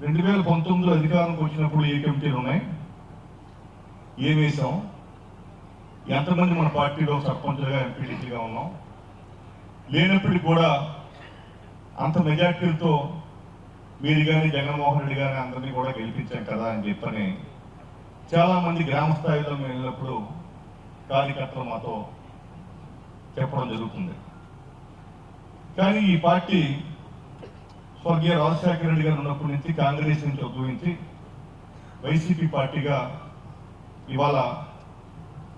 2019లో అధికారానికి వచ్చినప్పుడు ఏ కమిటీలు ఉన్నాయి, ఏం వేసాం, ఎంతమంది మన పార్టీలో సర్పంచ్గా ఎంపీటీసీగా ఉన్నాం, లేనప్పటికీ కూడా అంత మెజార్టీలతో మీరు కానీ జగన్మోహన్ రెడ్డి గారిని అందరినీ కూడా గెలిపించాం కదా అని చెప్పని చాలామంది గ్రామ స్థాయిలో మేము వెళ్ళినప్పుడు కార్యకర్తలు మాతో చెప్పడం జరుగుతుంది. కానీ ఈ పార్టీ స్వర్గీయ రాజశేఖర రెడ్డి గారు ఉన్నప్పటి నుంచి కాంగ్రెస్ నుంచి ఉద్భవించి వైసీపీ పార్టీగా ఇవాళ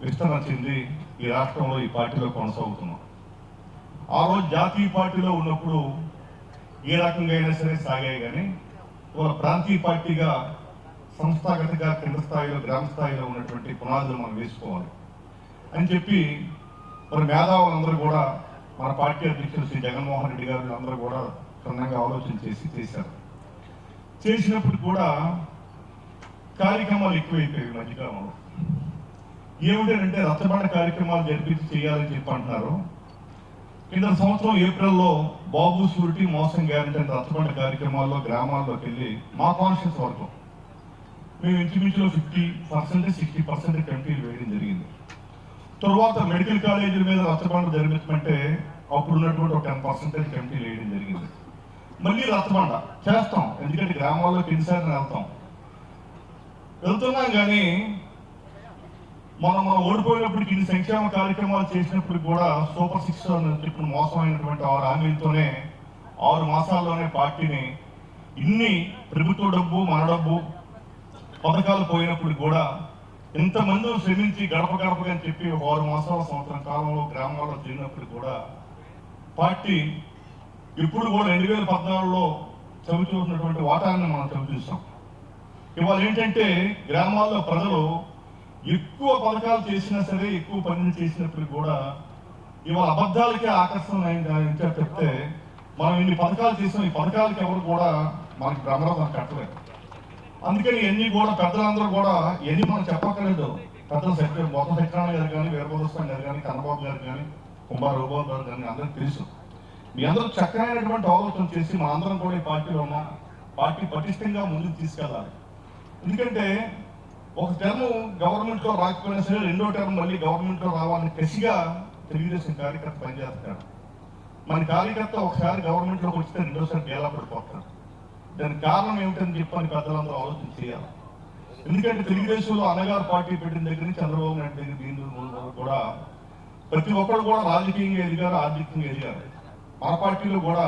విస్తరణ చెంది ఈ రాష్ట్రంలో ఈ పార్టీలో కొనసాగుతున్నాం. ఆ రోజు జాతీయ పార్టీలో ఉన్నప్పుడు ఏ రకంగా అయినా సరే సాగాయి, కానీ ఇవాళ ప్రాంతీయ పార్టీగా సంస్థాగతంగా కింద స్థాయిలో గ్రామ స్థాయిలో ఉన్నటువంటి పునాదులు మనం వేసుకోవాలి అని చెప్పి మరి మేధావులందరూ కూడా మన పార్టీ అధ్యక్షులు శ్రీ జగన్మోహన్ రెడ్డి గారు అందరూ కూడా క్షుణ్ణంగా ఆలోచన చేశారు. చేసినప్పుడు కూడా కార్యక్రమాలు ఎక్కువైపోయాయి మధ్యకాలంలో. ఏమిటంటే రచ్చబండ కార్యక్రమాలు జరిపించి చేయాలని చెప్పి అంటున్నారు. కింద సంవత్సరం ఏప్రిల్లో బాబు షూరిటీ మోసం గ్యారెంటీ అంటే రచ్చబండ కార్యక్రమాల్లో గ్రామాల్లోకి వెళ్ళి మా కాన్షియస్ వరకు మేము ఇంచుమించులో 50%, 60% కమిటీలు వేయడం జరిగింది. తర్వాత మెడికల్ కాలేజీల మీద రచ్చబండ జరిపించమంటే అప్పుడు ఉన్నటువంటి ఒక 10% కమిటీలు వేయడం జరిగింది. మళ్ళీ రచ్చబండ చేస్తాం, ఎందుకంటే గ్రామాల్లోకి ఎన్నిసార్లు వెళ్తున్నాం. కానీ మనం ఓడిపోయినప్పటికి ఇన్ని సంక్షేమ కార్యక్రమాలు చేసినప్పుడు కూడా సూపర్ 6 అని చెప్పిన మోసమైనటువంటి 6 హామీలతోనే 6 మాసాల్లోనే పార్టీని ఇన్ని ప్రభుత్వ డబ్బు మన డబ్బు పథకాలు పోయినప్పుడు కూడా ఇంతమంది శ్రమించి గడప గడపగా అని చెప్పి 6 మాసాల సంవత్సరం కాలంలో గ్రామాల్లో చేరినప్పుడు కూడా పార్టీ ఇప్పుడు కూడా 2014లో చవి చూసినటువంటి వాటాన్ని మనం చవి చూస్తాం. ఇవాళ ఏంటంటే గ్రామాల్లో ప్రజలు ఎక్కువ పథకాలు చేసినా సరే, ఎక్కువ పనులు చేసినప్పుడు కూడా ఇవాళ అబద్ధాలకే ఆకర్షణ చెప్తే మనం ఇన్ని పథకాలు చేసాం, ఈ పథకాలకి ఎవరు కూడా మనకి బ్రహ్మరథం కట్టలేదు. అందుకని ఇవన్నీ కూడా పెద్దలందరూ కూడా ఇవన్నీ మనం చెప్పక్కర్లేదు. పెద్దలు మొత్తం సత్యనారాయణ గారు కానీ, వీరభద్రస్వామి గారు కానీ, కన్నబాబు గారు కానీ, కుంభారూబాబు గారు కానీ అందరికీ తెలుసు. మీ అందరూ చక్కనైనటువంటి ఆలోచన చేసి మా అందరం కూడా ఈ పార్టీలో ఉన్నాం. పార్టీ పటిష్టంగా ముందుకు తీసుకెళ్ళాలి. ఎందుకంటే ఒక టర్మ్ గవర్నమెంట్లో రాకపోయినా సరే రెండో టర్మ్ మళ్ళీ గవర్నమెంట్లో రావాలని కసిగా తెలుగుదేశం కార్యకర్త పనిచేస్తాడు. మన కార్యకర్త ఒకసారి గవర్నమెంట్లోకి వస్తే రెండోసారి గేలా పడిపోతాడు. దానికి కారణం ఏమిటని చెప్పని పెద్దలందరూ ఆలోచన చేయాలి. ఎందుకంటే తెలుగుదేశంలో అన్నగారు పార్టీ పెట్టిన దగ్గర నుంచి చంద్రబాబు నాయుడు దగ్గర దీని కూడా ప్రతి ఒక్కరు కూడా రాజకీయంగా ఎదిగారు, ఆర్థికంగా ఎదిగారు. మన పార్టీలో కూడా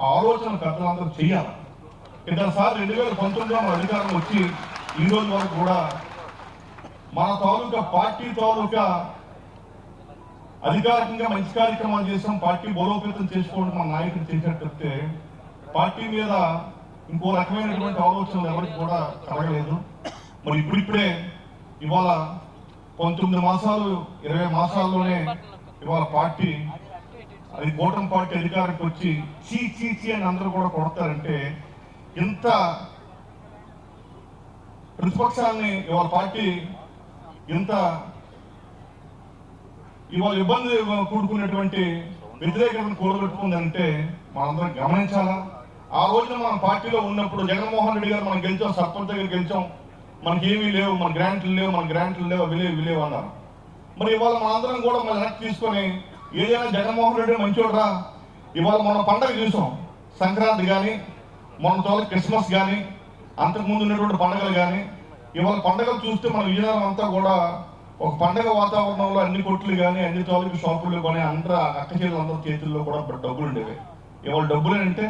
ఆ ఆలోచన పెద్దలందరూ చేయాలి. ఇద్దరుసారి 2019లో మన అధికారం వచ్చి ఈ రోజు వరకు కూడా మన తాలూకా పార్టీ తాలూకా అధికారికంగా మంచి కార్యక్రమాలు చేసాం. పార్టీ బలోపేతం చేసుకోవడం మన నాయకులు చేసేటట్టే పార్టీ మీద ఇంకో రకమైనటువంటి ఆలోచనలు ఎవరికి కూడా కలగలేదు. మరి ఇప్పుడిప్పుడే ఇవాళ 19 మాసాలు 20 మాసాల్లోనే ఇవాళ పార్టీ అది కూటమి పార్టీ అధికారికి వచ్చి చీ అని అందరూ కూడా కొడతారంటే ఇంత ప్రతిపక్షాన్ని ఇవాళ పార్టీ ఇంత ఇవాళ ఇబ్బంది కూడుకున్నటువంటి వ్యతిరేకతను కూడగట్టుకుందంటే మనందరం గమనించాలా. ఆ రోజున మనం పార్టీలో ఉన్నప్పుడు జగన్మోహన్ రెడ్డి గారు మనం గెలిచాం, సర్పంచ్ దగ్గర గెలిచాం, మనకి ఏమీ లేవు, మన గ్రాంట్లు లేవు విలేవు అన్నారు. మరి ఇవాళ మనందరం కూడా మన వెనక్కి తీసుకొని ఏదైనా జగన్మోహన్ రెడ్డి మంచోడ్రా, ఇవాళ మనం పండగ చూసాం, సంక్రాంతి కానీ మన క్రిస్మస్ కానీ అంతకుముందు ఉన్నటువంటి పండుగలు కానీ ఇవాళ పండుగలు చూస్తే మన విజయనగరం అంతా కూడా ఒక పండుగ వాతావరణంలో అన్ని కొట్లు కానీ అన్ని తాలూకు షాపులు కానీ అందరూ అక్కచెల్లెలు అందరి చేతుల్లో కూడా డబ్బులు ఉండేవి. ఇవాళ డబ్బులు అంటే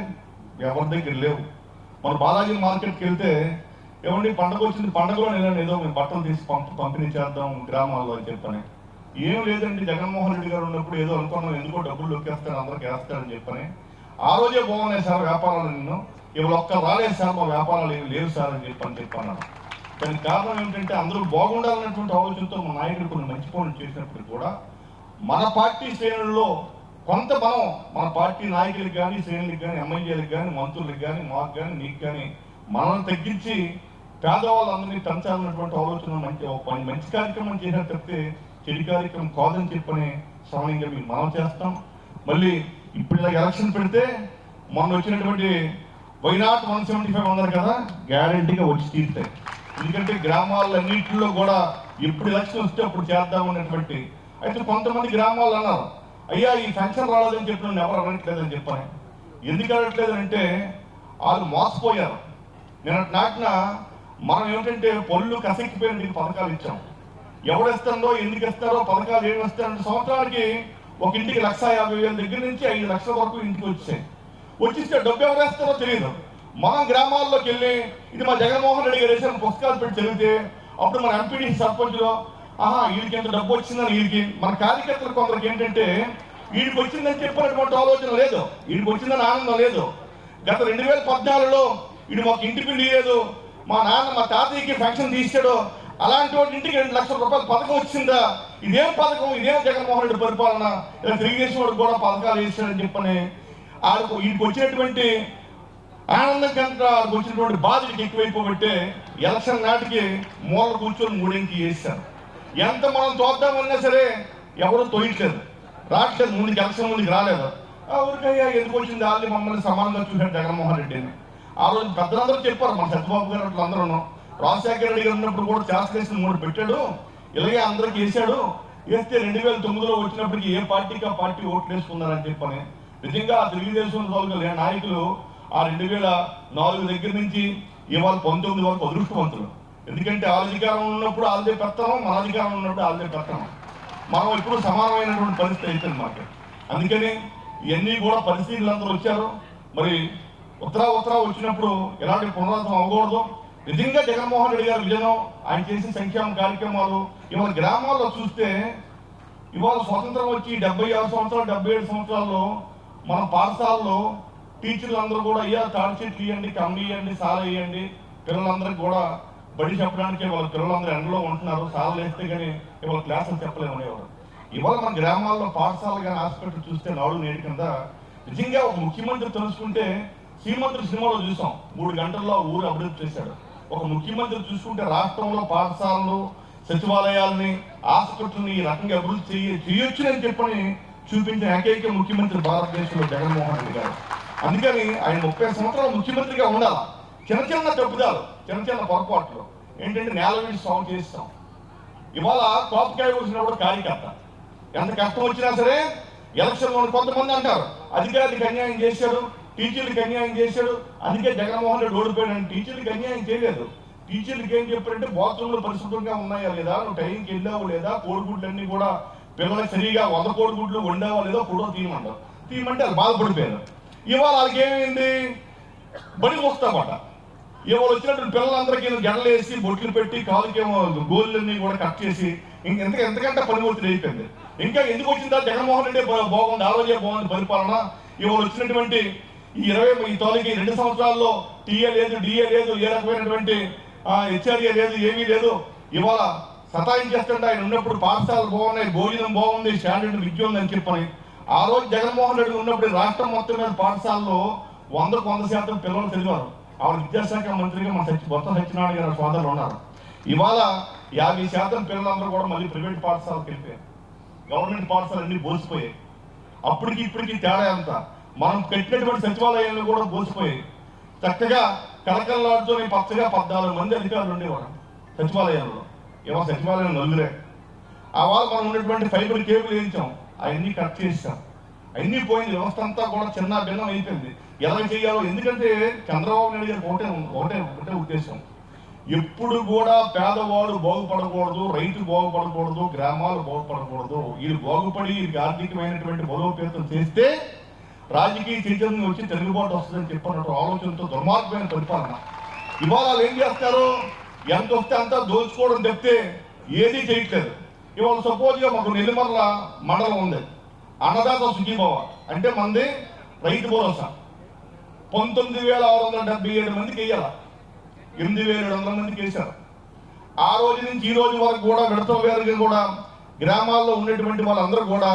ఎవరి దగ్గర లేవు. మన బాలాజీ మార్కెట్కి వెళ్తే ఏమండి పండుగ వచ్చింది, పండుగలో నేను ఏదో మేము బట్టలు తీసి పంపిణీ చేద్దాం గ్రామాల్లో అని చెప్పని. ఏం లేదండి, జగన్మోహన్ రెడ్డి గారు ఉన్నప్పుడు ఏదో అనుకున్నాం, ఎందుకో డబ్బులు లొక్కేస్తారు అందరికి వేస్తారని చెప్పని. ఆ రోజే బాగున్నాయి సార్ వ్యాపారాలు, నిన్ను ఇవాళ ఒక్క రాలేదు సార్ మా వ్యాపారాలు ఏమి లేవు సార్ అని చెప్పన్నాను. దానికి కారణం ఏమిటంటే అందరూ బాగుండాలన్నటువంటి ఆలోచనతో మా నాయకుడు కొన్ని మంచి పనులు చేసినప్పుడు కూడా మన పార్టీ శ్రేణుల్లో కొంత బలం మన పార్టీ నాయకులకు కానీ, శ్రేణులకు కానీ, ఎమ్మెల్యేలకు కానీ, మంత్రులకు కానీ, మాకు కానీ, నీకు కానీ మనల్ని తగ్గించి పేదవాళ్ళందరినీ పెంచాలన్నటువంటి ఆలోచన మంచి కార్యక్రమం చేసిన తప్పితే చెడు కార్యక్రమం కాదని చెప్పని సమయంగా మేము మనం చేస్తాం. మళ్ళీ ఇప్పుడు ఎలక్షన్ పెడితే మొన్న వచ్చినటువంటి వైనాట్ 175 అన్నారు కదా, గ్యారెంటీగా వచ్చి తీరుతాయి. ఎందుకంటే గ్రామాలన్నింటిలో కూడా ఎప్పుడు ఎలక్షన్ వస్తే అప్పుడు చేద్దామనేటువంటి. అయితే కొంతమంది గ్రామాలు అన్నారు, అయ్యా ఈ పెన్షన్ రాలేదని చెప్పి నన్ను ఎవరు అడగట్లేదని చెప్పాను. ఎందుకు అడగట్లేదంటే వాళ్ళు మోసపోయారు. నేను నాటిన మనం ఏమిటంటే పళ్ళు కసెక్కిపోయిన పథకాలు ఇచ్చాం. ఎవడేస్తారో ఎందుకు ఇస్తారో పథకాలు ఏమి వస్తారంటే సంవత్సరానికి ఒక ఇంటికి 1,50,000 దగ్గర నుంచి 5 లక్షల వరకు ఇంటికి వచ్చాయి. వచ్చిస్తే డబ్బు ఎవరు వేస్తారో తెలియదు. మనం గ్రామాల్లోకి వెళ్ళి ఇది మా జగన్మోహన్ రెడ్డి గారు వేసిన పుస్తకాలు పెట్టి చదివితే అప్పుడు మన ఎంపీడీ సర్పంచ్లో వీడికి ఎంత డబ్బు వచ్చిందని వీడికి మన కార్యకర్తలు కొందరికి ఏంటంటే వీడికి వచ్చిందని చెప్పినటువంటి ఆలోచన లేదు, వీడికి వచ్చిందని ఆనందం లేదు. గత 2014లో వీడు మాకు ఇంటి పిండి లేదు, మా నాన్న మా తాతయ్యకి పెన్షన్ తీసాడు, అలాంటి వాటి ఇంటికి 2 లక్షల రూపాయల పథకం వచ్చిందా, ఇదేం పథకం, ఇదేం జగన్మోహన్ రెడ్డి పరిపాలన, ఇలా తెలుగుదేశం వాడికి కూడా పథకాలు వేసాడని చెప్పని ఆడికి వీడికి వచ్చినటువంటి ఆనందం కనుక ఆడికి వచ్చినటువంటి బాధలకు ఎక్కువైపోబట్టే ఎలక్షన్ నాటికి మూల కూర్చొని 3 ఇంటి చేశారు. ఎంత మనం చూద్దామన్నా సరే ఎవరు తోయట్లేదు, రావట్లేదు, ముందుకు ఎలక్షన్ ముందుకు రాలేదు. ఊరికయ్యా ఎందుకు వచ్చింది, వాళ్ళు మమ్మల్ని సమానంగా చూశాడు జగన్మోహన్ రెడ్డి అని. ఆ రోజు పెద్దలందరూ చెప్పారు, మన సత్యబాబు గారు అట్లా అందరూ. రాజశేఖర రెడ్డి గారు ఉన్నప్పుడు కూడా శాసనేషన్ 3 పెట్టాడు, ఇలాగే అందరికి వేసాడు. వేస్తే 2009లో వచ్చినప్పటికీ ఏ పార్టీకి ఆ పార్టీ ఓట్లు వేసుకున్నారని చెప్పని. నిజంగా ఆ తెలుగుదేశం నాయకులు ఆ 2004 దగ్గర నుంచి ఇవాళ 19 వరకు అదృష్టవంతులు. ఎందుకంటే వాళ్ళ అధికారం ఉన్నప్పుడు వాళ్ళదే పెత్తనం, మన అధికారం ఉన్నప్పుడు వాళ్ళదే పెత్తనం. మనం ఇప్పుడు సమానమైనటువంటి పరిస్థితి అయిపోయింది మాకు. అందుకని ఇవన్నీ కూడా పరిస్థితులందరూ వచ్చారు. మరి ఉత్తరా వచ్చినప్పుడు ఎలాంటి పునరావృతం అవ్వకూడదు. నిజంగా జగన్మోహన్ రెడ్డి గారి విజయం, ఆయన చేసిన సంక్షేమ కార్యక్రమాలు ఇవాళ గ్రామాల్లో చూస్తే, ఇవాళ స్వతంత్రం వచ్చి 76 సంవత్సరాలు 77 సంవత్సరాల్లో మన పాఠశాలలో టీచర్లు అందరూ కూడా అయ్యా తాడి చెట్లు ఇవ్వండి, కమ్మి ఇవ్వండి, సాల వేయండి, పిల్లలందరికీ కూడా బడి చెప్పడానికి వాళ్ళ పిల్లలందరూ ఎండలో ఉంటున్నారు, సాలు వేస్తే కానీ ఇవాళ క్లాసులు చెప్పలేమనేవారు. ఇవాళ మన గ్రామాల్లో పాఠశాల కానీ హాస్పిటల్ చూస్తే నాడు నేటి కింద నిజంగా ఒక ముఖ్యమంత్రి తెలుసుకుంటే శ్రీమంత్రి సినిమాలో చూసాం, 3 గంటల్లో ఊరు అభివృద్ధి చేశాడు. ఒక ముఖ్యమంత్రి చూసుకుంటే రాష్ట్రంలో పాఠశాలలు, సచివాలయాలని, హాస్పిటల్ని ఈ రకంగా అభివృద్ధి చేయొచ్చునని చెప్పని చూపించిన ఏకైక ముఖ్యమంత్రి భారతదేశంలో జగన్మోహన్ రెడ్డి గారు. అందుకని ఆయన 30 సంవత్సరాలు ముఖ్యమంత్రిగా ఉండాలి. చిన్న తప్పుదాలు, చిన్న పొరపాట్లు ఏంటంటే నేల మీద సాగు చేస్తాం. ఇవాళ కోపకాయ వచ్చినప్పుడు కార్యకర్త ఎంత కష్టం వచ్చినా సరే ఎలక్షన్లో కొంతమంది అంటారు అధికారులకు అన్యాయం చేశాడు, టీచర్లకు అన్యాయం చేశాడు, అందుకే జగన్మోహన్ రెడ్డి ఓడిపోయాడు. టీచర్లకు అన్యాయం చేయలేదు. టీచర్లకు ఏం చెప్పారంటే బాత్రూంలో పరిశుభ్రంగా ఉన్నాయా లేదా, నువ్వు టైంకి వెళ్ళావా లేదా, కోడిగుడ్లన్నీ కూడా పిల్లలకు సరిగా 100 కోడిగుడ్లు వండావా లేదా ఫోటో తీయమంటే వాళ్ళు బాధపడిపోయారు. ఇవాళ వాళ్ళకి ఏమైంది, బడికి వస్తామట. ఇవాళ వచ్చినటువంటి పిల్లలందరికీ జడలేసి బొట్లు పెట్టి కాలుకేమో గోళ్ళన్నీ కూడా కట్ చేసి ఎంతకంటే పనిమూర్తి అయిపోయింది. ఇంకా ఎందుకు వచ్చిందా జగన్మోహన్ రెడ్డి బాగుంది, ఆ రోజే బాగుంది పరిపాలన. ఇవాళ వచ్చినటువంటి ఈ 2 సంవత్సరాల్లో టీఏ లేదు, డిఏ లేదు, ఏ రకమైనటువంటి హెచ్ఆర్ఏ లేదు, ఏమీ లేదు. ఇవాళ సతాయించేస్తుంటే ఆయన ఉన్నప్పుడు పాఠశాలలు బాగున్నాయి, భోజనం బాగుంది, స్టాండర్డ్ విద్య ఉందని చెప్పని. ఆ రోజు జగన్మోహన్ రెడ్డి ఉన్నప్పుడు రాష్ట్రం మొత్తం మీద పాఠశాలలో 100కు 100% పిల్లలు చదివారు. ఆవిడ విద్యాశాఖ మంత్రిగా మన బొత్స సత్యనారాయణ గారి సోదరులు ఉన్నారు. ఇవాళ 50% పిల్లలందరూ కూడా మళ్ళీ ప్రైవేట్ పాఠశాలకు వెళ్ళిపోయారు. గవర్నమెంట్ పాఠశాలలు అన్ని బోసిపోయాయి. అప్పటికి ఇప్పటికి తేడా అంతా. మనం కట్టినటువంటి సచివాలయాలు కూడా బోసిపోయాయి. చక్కగా కలకల్లాడుతూ పచ్చగా 14 మంది అధికారులు ఉండేవారు సచివాలయాల్లో. ఇవాళ సచివాలయం నలుగురే. ఆ వాళ్ళు మనం ఉన్నటువంటి ఫైబర్ కేబుల్ వేయించాం, అవన్నీ కట్ చేసాం, అన్నీ పోయింది. వ్యవస్థ అంతా కూడా చిన్న భిన్నం అయిపోయింది. ఎలా చేయాలో, ఎందుకంటే చంద్రబాబు నాయుడు గారికి ఒకటే ఉద్దేశం, ఎప్పుడు కూడా పేదవాడు బాగుపడకూడదు, రైతు బాగుపడకూడదు, గ్రామాలు బాగుపడకూడదు. వీళ్ళు బాగుపడి వీరికి ఆర్థికమైనటువంటి బలోపేతం చేస్తే రాజకీయ చైతన్యం వచ్చి తిరుగుబాటు వస్తుందని చెప్పినట్టు ఆలోచనతో దుర్మార్గమైన పరిపాలన. ఇవాళ వాళ్ళు ఏం చేస్తారు, ఎంత వస్తే అంతా దోచుకోవడం చెప్తే ఏదీ చేయట్లేదు. ఇవాళ సపోజ్గా మాకు నెల్లిమర్ల మండలం ఉంది, అన్నదాత సుఖీభవ అంటే మంది రైతు భరోసా 19,677 మందికి వేయాల, 8,700 మందికి వేశారు. ఆ రోజు నుంచి ఈ రోజు వరకు కూడా విడత వేరుగా కూడా గ్రామాల్లో ఉండేటువంటి వాళ్ళందరూ కూడా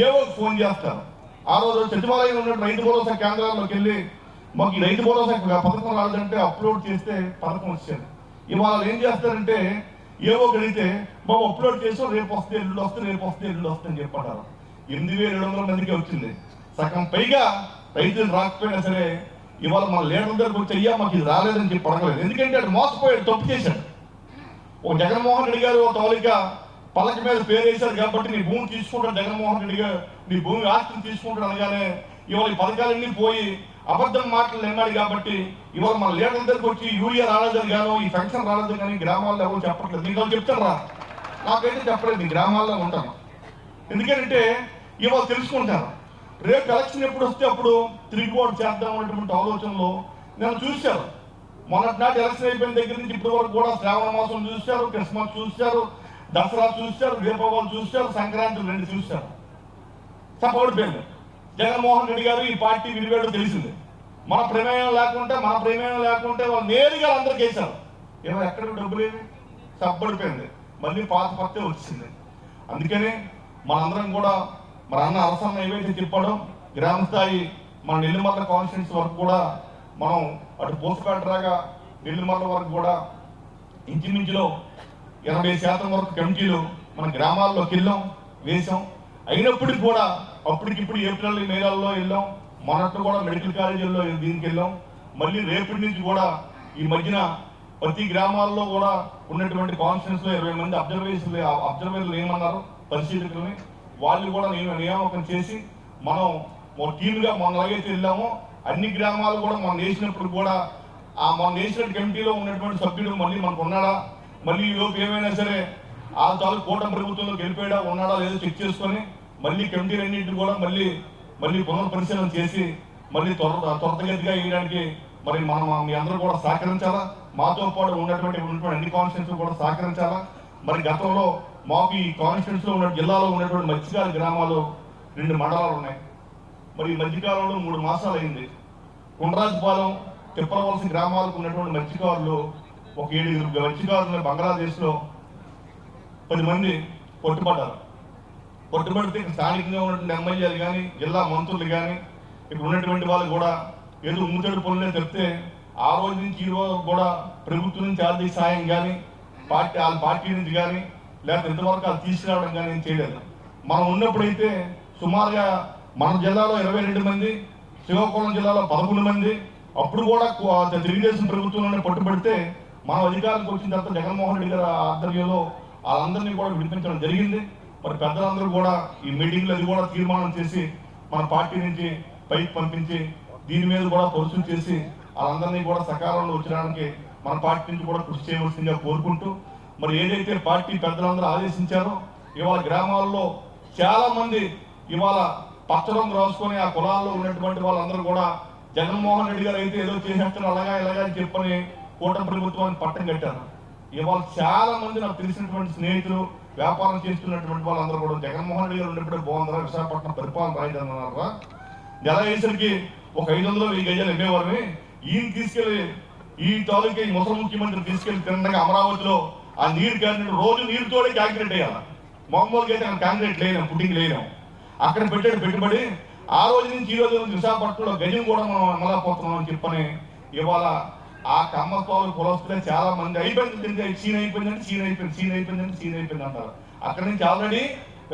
ఏవో ఫోన్ చేస్తారు. ఆ రోజు సచివాలయంలో ఉన్న రైతు భరోసా కేంద్రాల్లోకి వెళ్ళి మాకు ఈ రైతు భరోసా పథకం రాదంటే అప్లోడ్ చేస్తే పథకం వచ్చేది. ఇవాళ ఏం చేస్తారంటే ఏవో కలిగితే బాబు అప్లోడ్ చేసాం, రేపు వస్తే ఎల్లుండి వస్తే, రేపు వస్తే ఎల్లుండి వస్తే అని చెప్పంటారు. 8,700 మందికి వచ్చింది. సగం పైగా రైతులు రాకపోయినా సరే ఇవాళ మన లీడర్ దగ్గరకు వచ్చి అయ్యా మాకు ఇది రాలేదని చెప్పి అడగలేదు. ఎందుకంటే అటు మోసపోయాడు, తప్పు చేశాడు. ఓ జగన్మోహన్ రెడ్డి గారు ఒక తౌలిక పలక మీద పేరు వేశారు కాబట్టి నీ భూమి తీసుకుంటాడు జగన్మోహన్ రెడ్డి గారు, నీ భూమి ఆస్తిని తీసుకుంటాడు అనగానే ఇవాళ ఈ పథకాలన్నీ పోయి అబద్ధం మాటలు నిన్నాడు కాబట్టి ఇవాళ మన లీడర్ దగ్గరకు వచ్చి యూరియా రాలేదని గాను, ఈ ఫంక్షన్ రాలేదని కానీ గ్రామాల్లో ఎవరు చెప్పట్లేదు. నీకు వాళ్ళు చెప్తారా? నాకైతే చెప్పలేదు. నీ గ్రామాల్లో ఉంటాను. ఎందుకంటే ఇవాళ తెలుసుకుంటాను. రేపు ఎలక్షన్ ఎప్పుడు వస్తే అప్పుడు తిరుగుబాటు చేద్దాం అనేటువంటి ఆలోచనలో నేను చూశాను. మొన్నటి నాటి ఎలక్షన్ అయిపోయిన దగ్గర నుంచి ఇప్పటి వరకు కూడా శ్రావణ మాసం చూశారు, క్రిస్మస్ చూశారు, దసరా చూశారు, దీపావళి చూశారు, సంక్రాంతి 2 చూశారు. సపోర్ట్ జగన్మోహన్ రెడ్డి గారు ఈ పార్టీ విడివేడు తెలిసింది. మన ప్రమేయం లేకుంటే వాళ్ళు నేరుగా అందరికి వేశారు. ఏమో ఎక్కడ డబ్బులు ఏమి సబ్బడిపోయింది, మళ్ళీ పాత పత్తే వచ్చింది. అందుకనే మనందరం కూడా మన అన్న అవసరం ఏవైతే చెప్పాడో గ్రామ స్థాయి మన నెల్లిమర్ల కాన్స్టిట్యూన్సీ వరకు కూడా మనం అటు పోస్టుపేటరాగా నెల్లిమర్ల వరకు కూడా ఇంచుమించులో 80% వరకు కమిటీలు మన గ్రామాల్లోకి వెళ్ళాం, వేసాం. అయినప్పటికీ కూడా అప్పటికిప్పుడు ఏప్రిల్ మేలలో వెళ్ళాం. మొన్నట్లు కూడా మెడికల్ కాలేజీల్లో దీనికి వెళ్ళాం. మళ్ళీ రేపటి నుంచి కూడా ఈ మధ్యన ప్రతి గ్రామాల్లో కూడా ఉన్నటువంటి కాన్స్టిట్యూన్సీలో 20 మంది అబ్జర్వర్లు ఏమన్నారు పరిశీలకులని, వాళ్ళు కూడా నియామకం చేసి మనం టీమ్గా మనం ఎలాగైతే వెళ్ళామో అన్ని గ్రామాలు కూడా మనం వేసినప్పుడు కూడా మనం వేసిన కమిటీలో ఉన్నటువంటి సభ్యుడు మళ్ళీ మనకు ఉన్నాడా, మళ్ళీ ఈ లోపు ఏమైనా సరే ఆ తాలూకు కూటమి ప్రభుత్వంలో గెలిపేడా ఉన్నాడా లేదో చెక్ చేసుకొని మళ్ళీ కమిటీలన్నింటినీ కూడా మళ్ళీ పునఃపరిశీలన చేసి మళ్ళీ త్వరతగతిగా వేయడానికి మరి మనం మీ అందరూ కూడా సహకరించాలా. మాతో పాటు ఉన్నటువంటి అన్ని కాన్స్టిట్యూన్సీ కూడా సహకరించాలా. మరి గతంలో మాకు ఈ కాన్స్టిట్యూన్సీలో ఉన్న జిల్లాలో ఉన్నటువంటి మత్స్యకార గ్రామాలు 2 మండలాలు ఉన్నాయి. మరి ఈ మధ్యకాలంలో 3 మాసాలు అయింది. కుండ్రాజుపాలెం, తిప్పలవలస గ్రామాలకు ఉన్నటువంటి మత్స్యకారులు ఒక 7 మత్స్యకారులు బంగ్లాదేశ్లో 10 మంది పట్టుబడితే ఇక్కడ స్థానికంగా ఉన్నటువంటి ఎమ్మెల్యేలు కానీ జిల్లా మంత్రులు కానీ ఇక్కడ ఉన్నటువంటి వాళ్ళు కూడా ఏదో ముచ్చడి పనులే చెప్తే ఆ రోజు నుంచి ఈ రోజు కూడా ప్రభుత్వం నుంచి ఆర్థిక సాయం కానీ వాళ్ళ పార్టీ నుంచి కానీ లేకపోతే ఇంతవరకు అది తీసుకురావడం కానీ ఏం చేయలేదు. మనం ఉన్నప్పుడైతే సుమారుగా మన జిల్లాలో 22 మంది, శ్రీకాకుళం జిల్లాలో 11 మంది, అప్పుడు కూడా తెలుగుదేశం ప్రభుత్వంలోనే పట్టుబడితే మనం అధికారులకు వచ్చిన తర్వాత జగన్మోహన్ రెడ్డి గారి ఆధ్వర్యంలో వాళ్ళందరినీ కూడా విడిపించడం జరిగింది. మరి పెద్దలందరూ కూడా ఈ మీటింగ్లో అది కూడా తీర్మానం చేసి మన పార్టీ నుంచి పైకి పంపించి దీని మీద కూడా పరిశీలన చేసి వాళ్ళందరినీ కూడా సకాలంలో వచ్చడానికి మన పార్టీ నుంచి కూడా కృషి చేయవలసిందిగా కోరుకుంటూ, మరి ఏదైతే పార్టీ పెద్దలందరూ ఆదేశించారో ఇవాళ గ్రామాల్లో చాలా మంది ఇవాళ పచ్చడం రాసుకొని ఆ కులాల్లో ఉన్నటువంటి వాళ్ళందరూ కూడా జగన్మోహన్ రెడ్డి గారు అయితే ఏదో చేసేస్తారు అలాగా ఇలాగా అని చెప్పని కూటమి ప్రభుత్వాన్ని పట్టం కట్టారు. ఇవాళ చాలా మంది నాకు తెలిసినటువంటి స్నేహితులు వ్యాపారం చేస్తున్నటువంటి వాళ్ళందరూ కూడా జగన్మోహన్ రెడ్డి గారు ఉన్నప్పుడే బాగుందరా, విశాఖపట్నం పరిపాలన రాయదన్నారా, నెల వేసరికి ఒక 500-1000 గజాలు ఇవ్వేవారిని ఈయన తీసుకెళ్లి ఈ తాలూకా ఈ ముసలి ముఖ్యమంత్రి తీసుకెళ్లి తిన్నగా అమరావతిలో ఆ నీరు క్యాండిడేట్ రోజు నీరుతోనే కాంక్రీట్ వేయాలి. మామూలుగా అయితే అక్కడ కాంక్రీట్ లేనాం, పుట్టింగ్ లేనాం. అక్కడ పెట్టాడు పెట్టుబడి. ఆ రోజు నుంచి ఈ రోజు విశాఖపట్నంలో గజం కూడా మనం అమలాపోతున్నాం అని చెప్పని ఇవాళ ఆ కమ్మత్వాలు కులస్తులే చాలా మంది అయిపోయింది, సీన్ అయిపోయింది అంటారు. అక్కడి నుంచి ఆల్రెడీ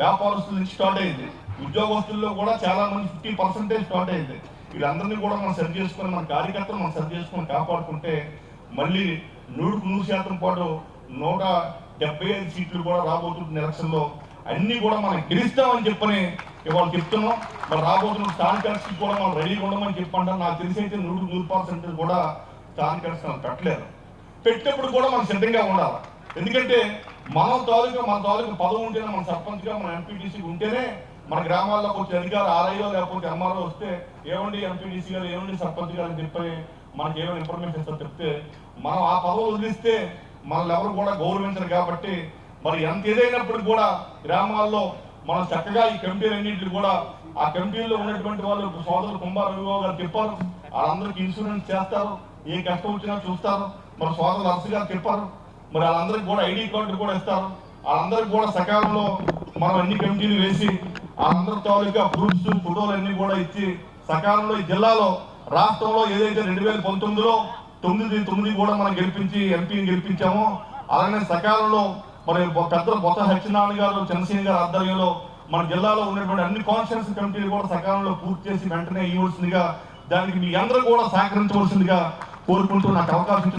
వ్యాపారస్తుల నుంచి స్టార్ట్ అయింది. ఉద్యోగస్తుల్లో కూడా చాలా మంది 50% స్టార్ట్ అయింది. వీళ్ళందరినీ కూడా మనం సరి చేసుకొని మన కార్యకర్తలు మనం సరి చేసుకొని కాపాడుకుంటే మళ్ళీ 100% పాటు 175 సీట్లు కూడా రాబోతున్న ఎలక్షన్లో అన్ని కూడా మనం గెలుస్తామని చెప్పని ఇవాళ చెప్తున్నాం. మరి రాబోతున్న స్థానిక ఎలక్షన్ కూడా మనం రెడీగా ఉండమని చెప్పంటారు. నాకు తెలిసి అయితే 100% కూడా స్థానిక ఎలక్షన్ పెట్టలేరు. పెట్టినప్పుడు కూడా మనం సిద్ధంగా ఉండాలి. ఎందుకంటే మన తాలూకా పదవి ఉంటేనే మన సర్పంచ్గా మన ఎంపీటీసీ ఉంటేనే మన గ్రామాల్లోకి వచ్చే అధికారులు ఆర్ఐఓ లేకపోతే ఎంఆర్ఓ వస్తే ఏమండి ఎంపీటీసీ గారు ఏమండి సర్పంచ్ గారు అని చెప్పి మనకి ఏమైనా ఇన్ఫర్మేషన్ ఇస్తారు చెప్తే మనం ఆ పదవులు వదిలిస్తే మనల్ని ఎవరు కూడా గౌరవించరు. కాబట్టి మరి ఎంత ఏదైనప్పుడు కూడా గ్రామాల్లో మనం చక్కగా ఈ కమిటీలన్నింటినీ కూడా ఆ కమిటీల్లో ఉన్నటువంటి వాళ్ళు సోదరులు కుంభార విభాగం గారు చెప్పారు, వాళ్ళందరికీ ఇన్సూరెన్స్ చేస్తారు, ఏ కష్టం వచ్చినా చూస్తారు. మరి సోదరులు అరసు గారు చెప్పారు, మరి వాళ్ళందరికీ కూడా ఐడి కార్డులు కూడా ఇస్తారు. వాళ్ళందరికీ కూడా సకాలంలో మనం అన్ని కమిటీలు వేసి అందరి తాలూకా ప్రూఫ్స్ ఫోటోలు అన్ని కూడా ఇచ్చి సకాలంలో ఈ జిల్లాలో రాష్ట్రంలో ఏదైతే 2019లో 9 కూడా మనం గెలిపించి ఎంపీని గెలిపించామో అలానే సకాలంలో మరి పెద్దలు బొత్స సత్యనారాయణ గారు, చంద్రశేఖర్ గారి ఆధ్వర్యంలో మన జిల్లాలో ఉన్నటువంటి అన్ని కాన్స్టిట్యూన్సీ కమిటీలు కూడా సకాలంలో పూర్తి చేసి వెంటనే ఇవ్వాల్సిందిగా దానికి మీ అందరూ కూడా సహకరించవలసిందిగా కోరుకుంటూ నాకు అవకాశం